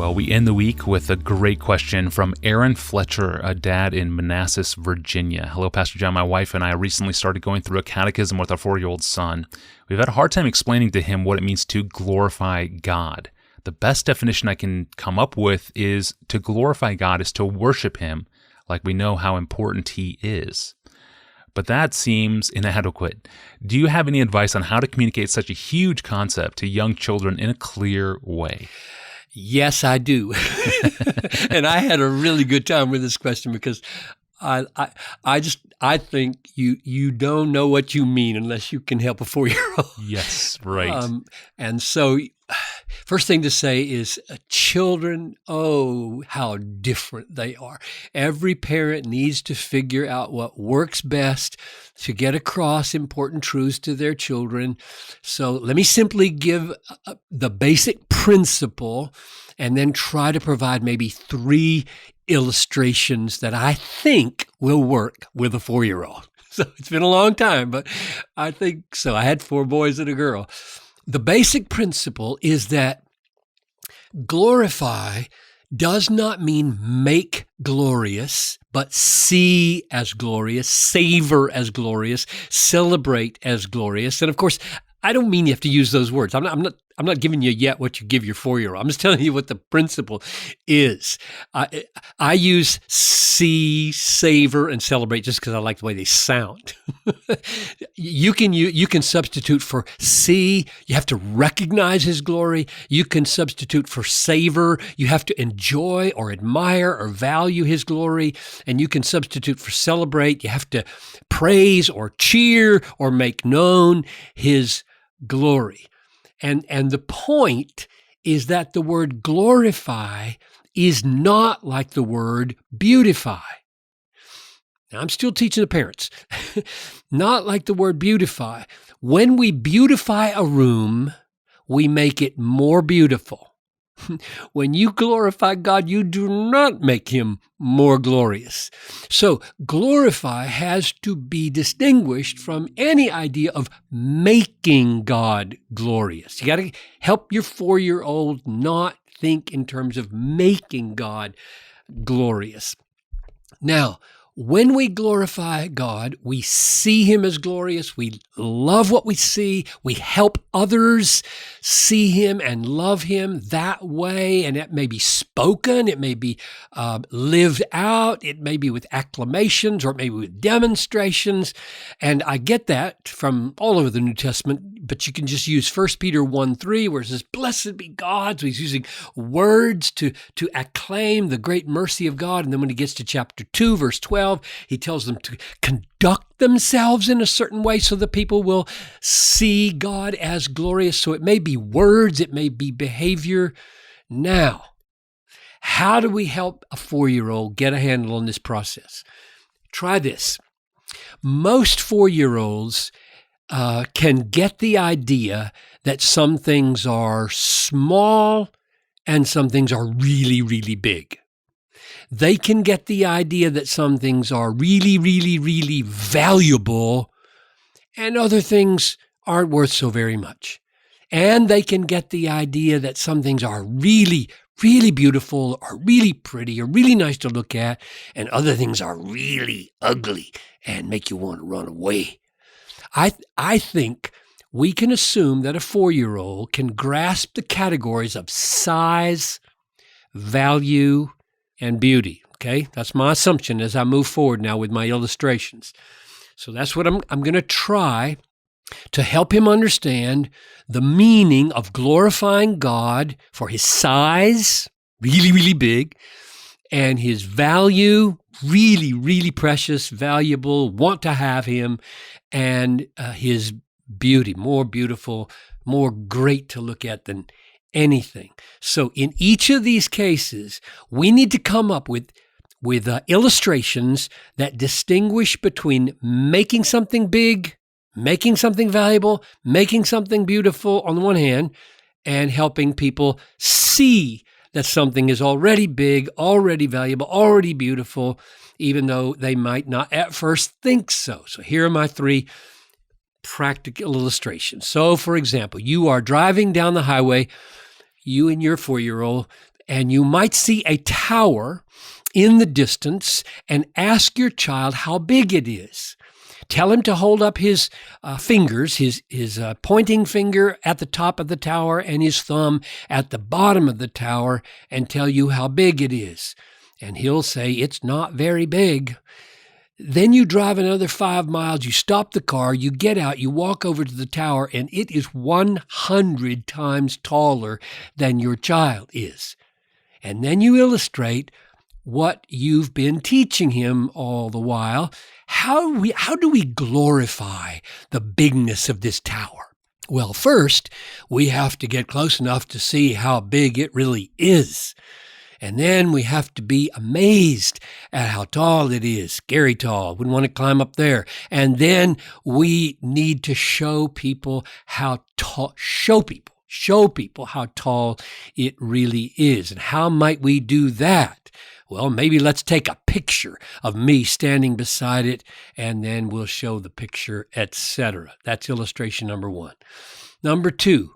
Well, we end the week with a great question from Aaron Fletcher, a dad in Manassas, Virginia. Hello, Pastor John. My wife and I recently started going through a catechism with our 4-year-old son. We've had a hard time explaining to him what it means to glorify God. The best definition I can come up with is to glorify God is to worship Him like we know how important He is. But that seems inadequate. Do you have any advice on how to communicate such a huge concept to young children in a clear way? Yes, I do. And I had a really good time with this question because I think you don't know what you mean unless you can help a 4-year-old. Yes, right. And so first thing to say is children, oh, how different they are. Every parent needs to figure out what works best to get across important truths to their children. So let me simply give the basic principle and then try to provide maybe 3 illustrations that I think will work with a 4-year-old. So it's been a long time, but I think so. I had 4 boys and a girl. The basic principle is that glorify does not mean make glorious, but see as glorious, savor as glorious, celebrate as glorious. And of course, I don't mean you have to use those words. I'm not giving you yet what you give your 4-year-old. I'm just telling you what the principle is. I use see, savor, and celebrate just because I like the way they sound. You can substitute for see. You have to recognize His glory. You can substitute for savor. You have to enjoy or admire or value His glory. And you can substitute for celebrate. You have to praise or cheer or make known His glory. And the point is that the word glorify is not like the word beautify. Now, I'm still teaching the parents. Not like the word beautify. When we beautify a room, we make it more beautiful. When you glorify God, you do not make Him more glorious. So glorify has to be distinguished from any idea of making God glorious. You got to help your 4-year-old not think in terms of making God glorious. Now, when we glorify God, we see Him as glorious. We love what we see. We help others see Him and love Him that way. And it may be spoken. It may be lived out. It may be with acclamations or it may be with demonstrations. And I get that from all over the New Testament, but you can just use 1 Peter 1:3 where it says, blessed be God. So he's using words to acclaim the great mercy of God. And then when he gets to chapter 2, verse 12, he tells them to conduct themselves in a certain way so that people will see God as glorious. So it may be words, it may be behavior. Now, how do we help a 4-year-old get a handle on this process? Try this. Most 4-year-olds can get the idea that some things are small and some things are really, really big. They can get the idea that some things are really, really, really valuable and other things aren't worth so very much. And they can get the idea that some things are really, really beautiful or really pretty or really nice to look at, and other things are really ugly and make you want to run away. I think we can assume that a 4-year-old can grasp the categories of size, value, and beauty. Okay, that's my assumption as I move forward now with my illustrations. So that's what I'm going to try to help him understand the meaning of glorifying God for His size, really, really big, and His value, really, really precious, valuable, want to have Him, and His beauty, more beautiful, more great to look at than anything. So in each of these cases, we need to come up with illustrations that distinguish between making something big, making something valuable, making something beautiful on the one hand, and helping people see that something is already big, already valuable, already beautiful, even though they might not at first think so. So here are my 3 practical illustrations. So for example, you are driving down the highway, you and your 4-year-old, and you might see a tower in the distance and ask your child how big it is. Tell him to hold up his fingers, his pointing finger at the top of the tower and his thumb at the bottom of the tower, and tell you how big it is. And he'll say, "It's not very big." Then you drive another 5 miles, you stop the car, you get out, you walk over to the tower, and it is 100 times taller than your child is. And then you illustrate what you've been teaching him all the while. How do we glorify the bigness of this tower? Well, first, we have to get close enough to see how big it really is. And then we have to be amazed at how tall it is, scary tall. Wouldn't want to climb up there. And then we need to show people how tall, show people how tall it really is. And how might we do that? Well, maybe let's take a picture of me standing beside it, and then we'll show the picture, etc. That's illustration number 1. Number 2,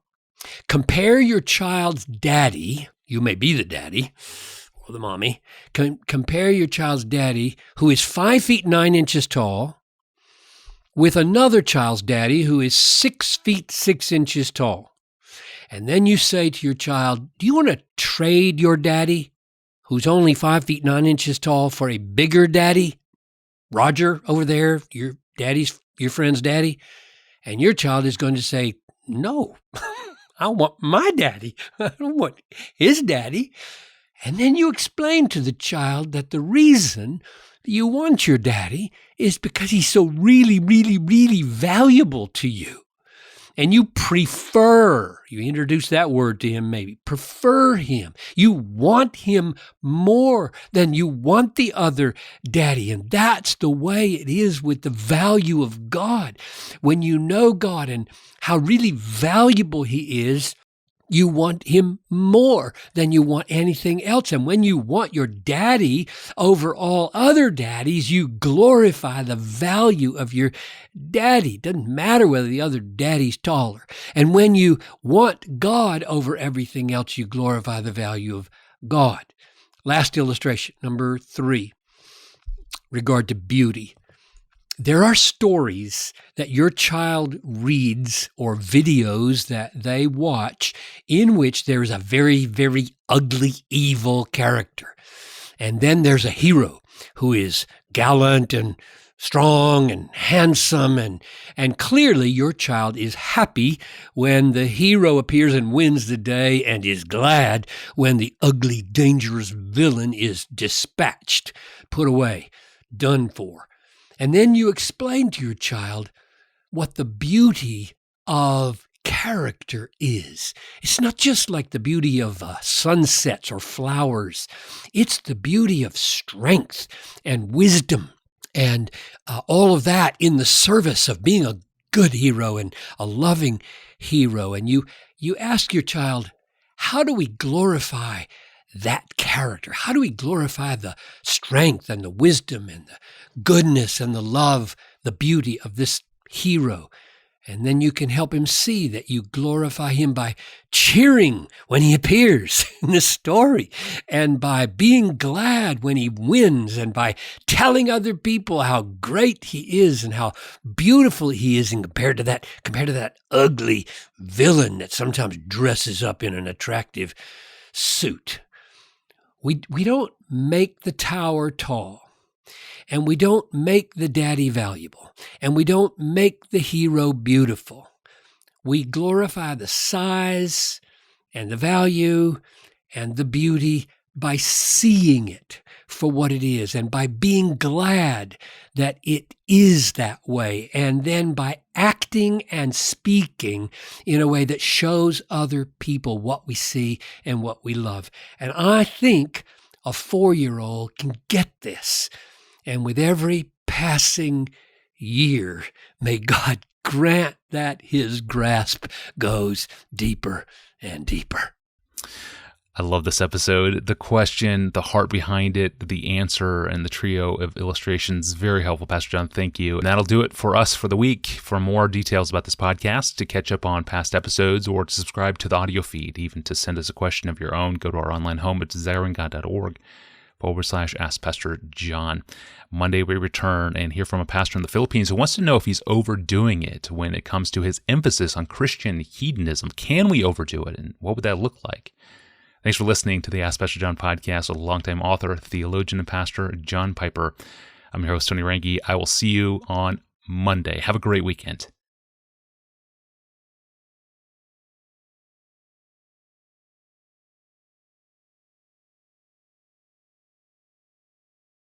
compare your child's daddy. You may be the daddy or the mommy. Compare your child's daddy, who is 5 feet 9 inches tall, with another child's daddy who is 6 feet 6 inches tall. And then you say to your child, "Do you want to trade your daddy, who's only 5 feet 9 inches tall, for a bigger daddy? Roger over there, your friend's daddy?" And your child is going to say, "No, I want my daddy. I don't want his daddy." And then you explain to the child that the reason you want your daddy is because he's so really, really, really valuable to you. And you introduce that word to him maybe, prefer him. You want him more than you want the other daddy. And that's the way it is with the value of God. When you know God and how really valuable he is, you want him more than you want anything else. And when you want your daddy over all other daddies, you glorify the value of your daddy. Doesn't matter whether the other daddy's taller. And when you want God over everything else, you glorify the value of God. Last illustration, number 3, regard to beauty. There are stories that your child reads or videos that they watch in which there is a very, very ugly, evil character. And then there's a hero who is gallant and strong and handsome. And clearly your child is happy when the hero appears and wins the day, and is glad when the ugly, dangerous villain is dispatched, put away, done for. And then you explain to your child what the beauty of character is. It's not just like the beauty of sunsets or flowers. It's the beauty of strength and wisdom and all of that in the service of being a good hero and a loving hero. And you ask your child, how do we glorify that character? How do we glorify the strength and the wisdom and the goodness and the love, the beauty of this hero? And then you can help him see that you glorify him by cheering when he appears in the story, and by being glad when he wins, and by telling other people how great he is and how beautiful he is, and compared to that ugly villain that sometimes dresses up in an attractive suit. We don't make the tower tall, and we don't make the daddy valuable, and we don't make the hero beautiful. We glorify the size and the value and the beauty by seeing it for what it is, and by being glad that it is that way, and then by acting and speaking in a way that shows other people what we see and what we love. And I think a 4-year-old can get this. And with every passing year, may God grant that his grasp goes deeper and deeper. I love this episode. The question, the heart behind it, the answer, and the trio of illustrations. Very helpful, Pastor John. Thank you. And that'll do it for us for the week. For more details about this podcast, to catch up on past episodes, or to subscribe to the audio feed, even to send us a question of your own, go to our online home at desiringgod.org/Ask Pastor John. Monday we return and hear from a pastor in the Philippines who wants to know if he's overdoing it when it comes to his emphasis on Christian hedonism. Can we overdo it, and what would that look like? Thanks for listening to the Ask Pastor John podcast with longtime author, theologian, and pastor John Piper. I'm your host, Tony Rangi. I will see you on Monday. Have a great weekend.